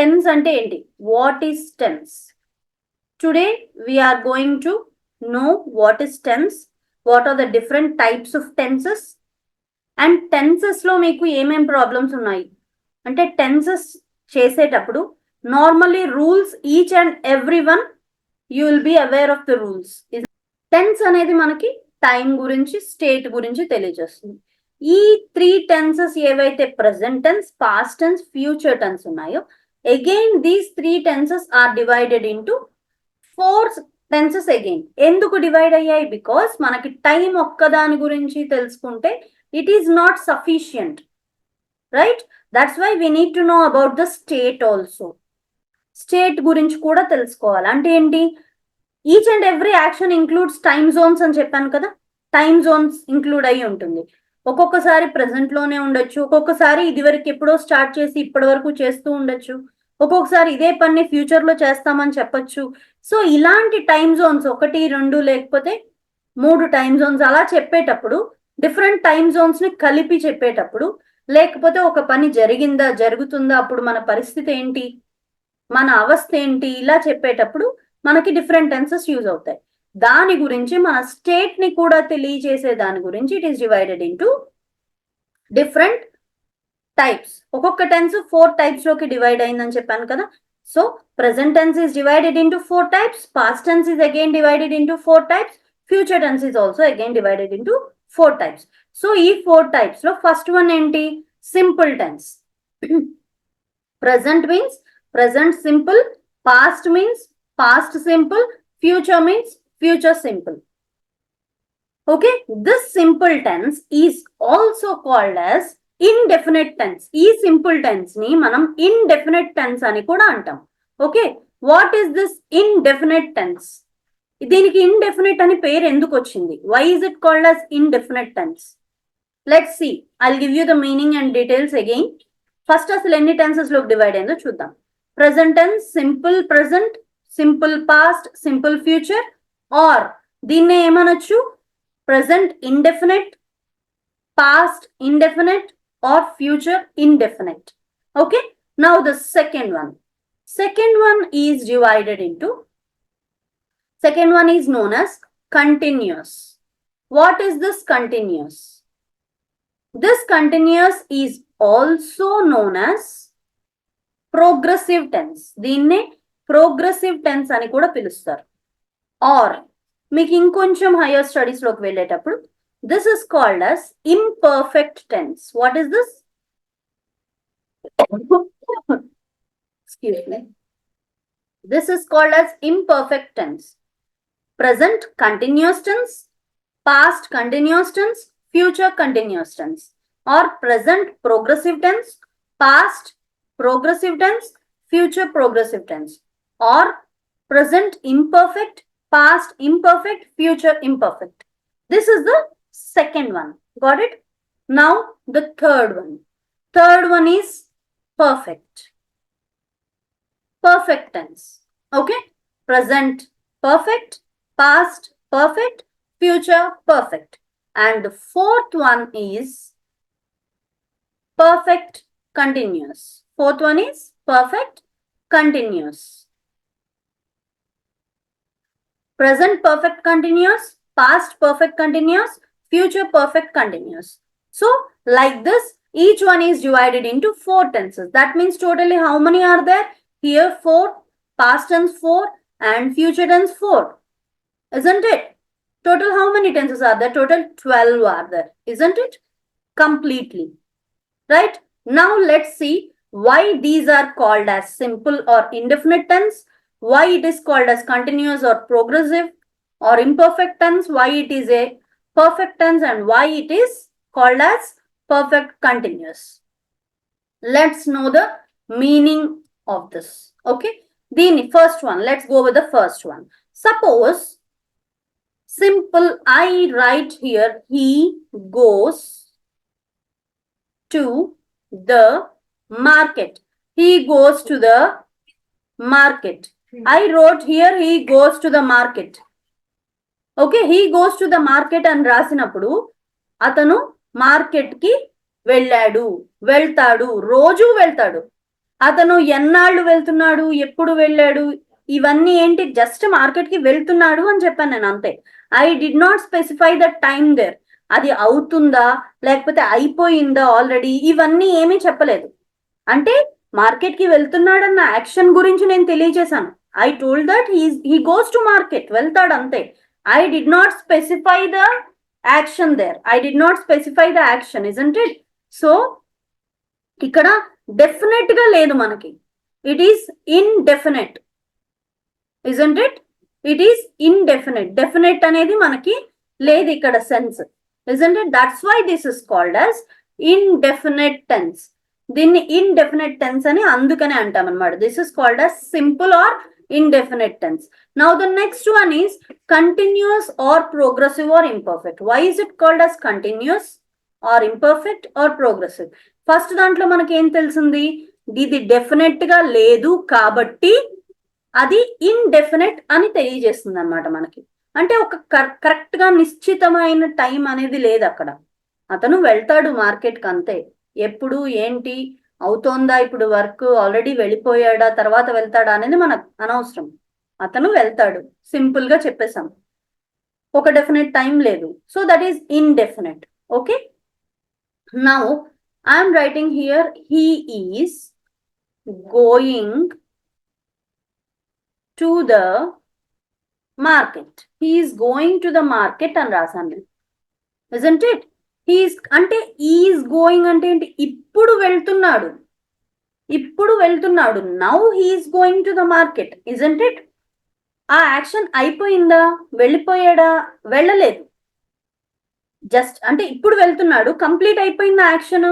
Tense అంటే ఏంటి? What is tense? Today we're going to know what is tense, what are the different types of tenses, and tenses లో మీకు ఏమేం problems ఉన్నాయి అంటే tenses చేసేటప్పుడు normally rules each and every one you will be aware of the rules. Tense అనేది మనకి time గురించి, state గురించి తెలియజేస్తుంది. ఈ 3 టెన్సెస్ ఏవైతే present tense, past tense, future tense ఉన్నాయో, again these 3 tenses are divided into 4 tenses again. ఎందుకు divide అయ్యాయి? బికాస్ మనకి టైం ఒక్కదాని గురించి తెలుసుకుంటే it is not sufficient, right? That's why we need to know about the state also. State గురించి కూడా తెలుసుకోవాలి. అంటే ఏంటి? Each and every action includes time zones అని చెప్పాను కదా. టైమ్ జోన్స్ ఇంక్లూడ్ అయి ఉంటుంది. ఒక్కొక్కసారి ప్రెసెంట్ లోనే ఉండొచ్చు, ఒక్కొక్కసారి ఇది వరకు ఎప్పుడో స్టార్ట్ చేసి ఇప్పటి వరకు చేస్తూ ఉండొచ్చు, ఒక్కొక్కసారి ఇదే పని ఫ్యూచర్ లో చేస్తామని చెప్పొచ్చు. సో ఇలాంటి టైమ్ జోన్స్ 1, 2 లేకపోతే 3 టైమ్ జోన్స్ అలా చెప్పేటప్పుడు, డిఫరెంట్ టైమ్ జోన్స్ ని కలిపి చెప్పేటప్పుడు, లేకపోతే ఒక పని జరిగిందా, జరుగుతుందా, అప్పుడు మన పరిస్థితి ఏంటి, మన అవస్థ ఏంటి, ఇలా చెప్పేటప్పుడు మనకి డిఫరెంట్ టెన్సెస్ యూజ్ అవుతాయి. దాని గురించి మన స్టేట్ ని కూడా తెలియజేసే దాని గురించి it is divided into different types. ఒక్కొక్క టెన్స్ 4 టైప్స్ లోకి డివైడ్ అయిందని చెప్పాను కదా. So present tense is divided into 4 types, past tense is again divided into 4 types, future tense is also again divided into 4 types. So ఈ 4 types లో first one ఏంటి? Simple tense. Present means present simple, past means past simple, future means future simple. Okay, this simple tense is also called as indefinite tense. ఈ simple tense ని మనం indefinite tense అని కూడా అంటాం. Okay, what is this indefinite tense? దీనికి indefinite అని పేరు ఎందుకు వచ్చింది? Why is it called as indefinite tense? Let's see. I'll give you the meaning and details again. First అసలు ఎన్ని టెన్సెస్ లోకి డివైడ్ అయిందో చూద్దాం. Present tense, simple present, simple past, simple future, or దీన్నే ఏమనొచ్చు? Present indefinite, past indefinite, or future indefinite. Okay, now the second one. Second one is divided into, second one is known as continuous. What is this continuous? This continuous is also known as progressive tense. దీన్నే progressive tense అని కూడా పిలుస్తారు. Are మీకు ఇంకొంచెం hire studies లోకి వెళ్ళేటప్పుడు this is called as imperfect tense. What is this? Excuse me. This is called as imperfect tense. Present continuous tense, past continuous tense, future continuous tense, or present progressive tense, past progressive tense, future progressive tense, or present imperfect, past imperfect, future imperfect. This is the second one. Got it? Now the third one. Third one is perfect. Perfect tense. Okay? Present perfect, past perfect, future perfect. And the fourth one is perfect continuous. Fourth one is perfect continuous. Present perfect continuous, past perfect continuous, future perfect continuous. So like this, each one is divided into 4 tenses. That means totally how many are there? Here 4, past tense 4, and future tense 4. Isn't it? Total how many tenses are there? Total 12 are there. Isn't it? Completely. Right? Now let's see why these are called as simple or indefinite tense, why it is called as continuous or progressive or imperfect tense, why it is a perfect tense, and why it is called as perfect continuous. Let's know the meaning of this. Okay, the first one, let's go with the first one. Suppose simple, I write here he goes to the market. He goes to the market. I wrote here he goes to the market. Okay, he goes to the market అని రాసినప్పుడు అతను market కి వెళ్ళాడు, వెళ్తాడు, రోజు వెళ్తాడు. అతను ఎన్నాళ్ళు వెళ్తున్నాడు, ఎప్పుడు వెళ్ళాడు, ఇవన్నీ ఏంటి, జస్ట్ మార్కెట్ కి వెళ్తున్నాడు అని చెప్పాను నేను అంతే. I did not specify the time there. అది అవుతుందా లేకపోతే అయిపోయిందా ఆల్రెడీ, ఇవన్నీ ఏమీ చెప్పలేదు. అంటే మార్కెట్ కి వెళ్తున్నాడన్న యాక్షన్ గురించి నేను తెలియజేశాను. I told that he goes to market, వెళ్తాడు అంతే. I did not specify the action there. I did not specify the action, isn't it? So ఇక్కడ డెఫినెట్ గా లేదు మనకి, it is indefinite, isn't it? It is indefinite. Definite అనేది మనకి లేదు ఇక్కడ sense, isn't it? That's why this is called as indefinite tense. దీన్ని indefinite tense అని అందుకనే అంటాం అనమాట. This is called as simple are indefinite tense. Now the next one is continuous or progressive or imperfect. Why is it called as continuous or imperfect or progressive? First దాంట్లో మనకి ఏం తెలిసింది, ఇది definite గా లేదు కాబట్టి అది ఇండెఫినెట్ అని తెలియజేస్తుంది అనమాట మనకి. అంటే ఒక కరెక్ట్ గా నిశ్చితమైన టైం అనేది లేదు అక్కడ. అతను వెళ్తాడు మార్కెట్ కి అంతే. ఎప్పుడు ఏంటి అవుతోందా, ఇప్పుడు వర్క్ ఆల్రెడీ వెళ్ళిపోయాడా, తర్వాత వెళ్తాడా అనేది మనకు అనవసరం. అతను వెళ్తాడు, సింపుల్ గా చెప్పేసాం. ఒక డెఫినెట్ టైం లేదు, so that is indefinite. Okay, now I'm writing here he is going to the market. He is going to the market అని రాసాను, ఇజంట్ ఇట్? హీస్ అంటే ఈజ్ గోయింగ్ అంటే ఏంటి, ఇప్పుడు వెళ్తున్నాడు, ఇప్పుడు వెళ్తున్నాడు. Now he is going to the market, isn't it? ఆ యాక్షన్ అయిపోయిందా, వెళ్ళిపోయాడా? వెళ్ళలేదు, జస్ట్ అంటే ఇప్పుడు వెళ్తున్నాడు. కంప్లీట్ అయిపోయిందా యాక్షన్?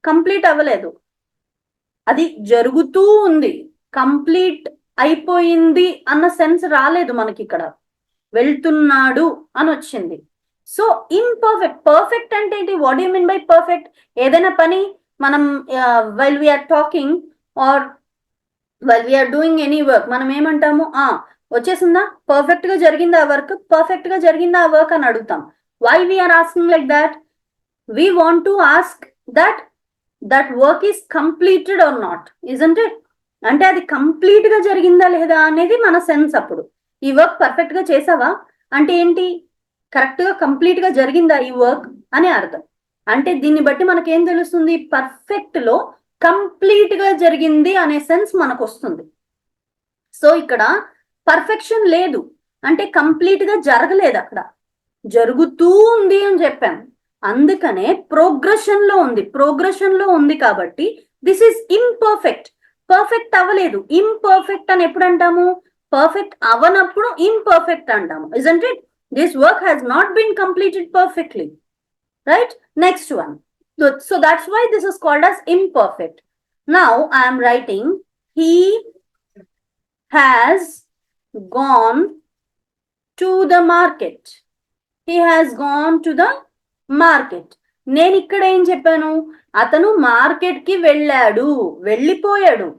కంప్లీట్ అవ్వలేదు, అది జరుగుతూ ఉంది. కంప్లీట్ అయిపోయింది అన్న సెన్స్ రాలేదు మనకి ఇక్కడ. వెళ్తున్నాడు అని వచ్చింది. So imperfect. పర్ఫెక్ట్ అంటే ఏంటి, what you mean by perfect? ఏదైనా పని మనం while we're talking or while we're doing any work, మనం ఏమంటాము, వచ్చేసిందా, పర్ఫెక్ట్ గా జరిగిందా వర్క్, పర్ఫెక్ట్ గా జరిగిందా ఆ వర్క్ అని అడుగుతాం. Why we're asking like that? We want to ask that work is completed or not, isn't it? అంటే అది కంప్లీట్ గా జరిగిందా లేదా అనేది మన సెన్స్. అప్పుడు ఈ వర్క్ పర్ఫెక్ట్ గా చేసావా అంటే ఏంటి, కరెక్ట్ గా కంప్లీట్ గా జరిగిందా ఈ వర్క్ అని అర్థం. అంటే దీన్ని బట్టి మనకేం తెలుస్తుంది, పర్ఫెక్ట్ లో కంప్లీట్ గా జరిగింది అనే సెన్స్ మనకు వస్తుంది. సో ఇక్కడ పర్ఫెక్షన్ లేదు అంటే కంప్లీట్ గా జరగలేదు, అక్కడ జరుగుతూ ఉంది అని చెప్పాం. అందుకనే ప్రోగ్రెషన్ లో ఉంది. ప్రోగ్రెషన్ లో ఉంది కాబట్టి దిస్ ఈస్ ఇంపర్ఫెక్ట్. పర్ఫెక్ట్ అవ్వలేదు, ఇంపర్ఫెక్ట్ అని ఎప్పుడు అంటాము? పర్ఫెక్ట్ అవనప్పుడు ఇంపర్ఫెక్ట్ అంటాము, isn't it? This work has not been completed perfectly, right? Next one. So that's why this is called as imperfect. Now I am writing he has gone to the market. He has gone to the market. నేను ఇక్కడ ఏం చెప్పాను, అతను market కి వెళ్ళాడు, వెళ్ళిపోయాడు.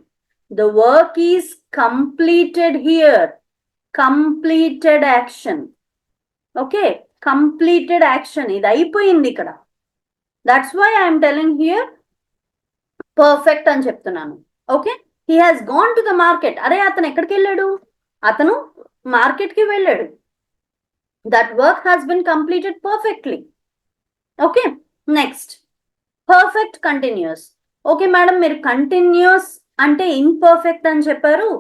The work is completed here. Completed action. Okay, completed action, ఇది అయిపోయింది ఇక్కడ. That's why I'm telling here perfect అని చెప్తున్నాను. Okay, he has gone to the market. అరే అతను ఎక్కడికి వెళ్ళాడు, అతను మార్కెట్ కి వెళ్ళాడు. That work has been completed perfectly. Okay, next perfect continuous. Okay madam, మీరు కంటిన్యూస్ అంటే ఇంపర్ఫెక్ట్ అని చెప్పారు.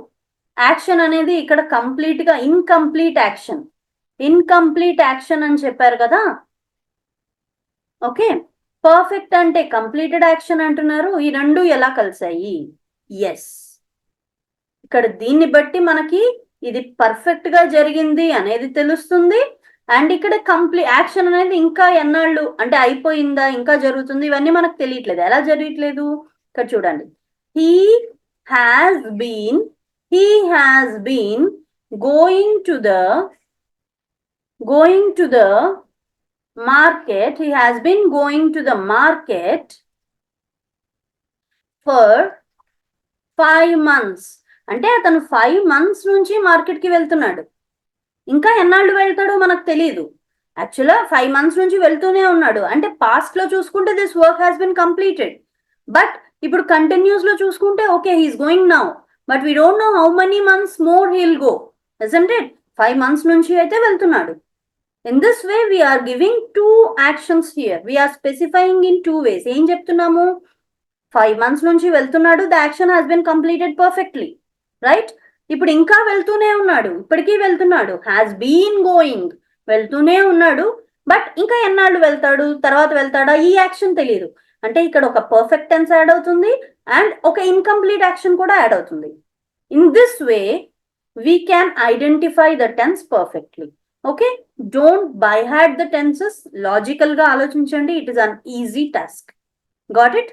యాక్షన్ అనేది ఇక్కడ కంప్లీట్ గా ఇన్కంప్లీట్ యాక్షన్, ఇన్కంప్లీట్ యాక్షన్ అని చెప్పారు కదా. ఓకే, పర్ఫెక్ట్ అంటే కంప్లీటెడ్ యాక్షన్ అంటున్నారు. ఈ రెండు ఎలా కలిసాయి? ఎస్, ఇక్కడ దీన్ని బట్టి మనకి ఇది పర్ఫెక్ట్ గా జరిగింది అనేది తెలుస్తుంది. అండ్ ఇక్కడ యాక్షన్ అనేది ఇంకా ఎన్నాళ్ళు అంటే అయిపోయిందా, ఇంకా జరుగుతుంది, ఇవన్నీ మనకు తెలియట్లేదు. ఎలా జరగట్లేదు ఇక్కడ చూడండి. He has been going to the market. He has been going to the market for 5 months. అంటే అతను 5 months నుంచి మార్కెట్ కి వెళ్తున్నాడు. ఇంకా ఎన్నాళ్ళు వెళ్తాడో మనకు తెలియదు. యాక్చువల్గా 5 months నుంచి వెళ్తూనే ఉన్నాడు. అంటే పాస్ట్ లో చూసుకుంటే this work has been completed. But ఇప్పుడు కంటిన్యూస్ లో చూసుకుంటే okay he's going now, but we don't know how many months more he'll go, isn't it? 5 months నుంచి అయితే వెళ్తున్నాడు. In this way, we are giving two actions here. We are specifying in two ways. ఏం చెప్తున్నాము? 5 months నుంచి వెళ్తున్నాడు, the action has been completed perfectly, right? ఇప్పుడు ఇంకా వెళ్తూనే ఉన్నాడు, ఇప్పటికీ వెళ్తున్నాడు, has been going, వెళ్తూనే ఉన్నాడు, బట్ ఇంకా ఎన్నాళ్ళు వెళ్తాడు, తర్వాత వెళ్తాడా, ఈ యాక్షన్ తెలియదు. అంటే ఇక్కడ ఒక పర్ఫెక్ట్ టెన్స్ యాడ్ అవుతుంది అండ్ ఒక ఇన్కంప్లీట్ యాక్షన్ కూడా యాడ్ అవుతుంది. In this way we can identify the tense perfectly. Okay, don't by heart the tenses, logical ga aloచించండి, it is an easy task. Got it?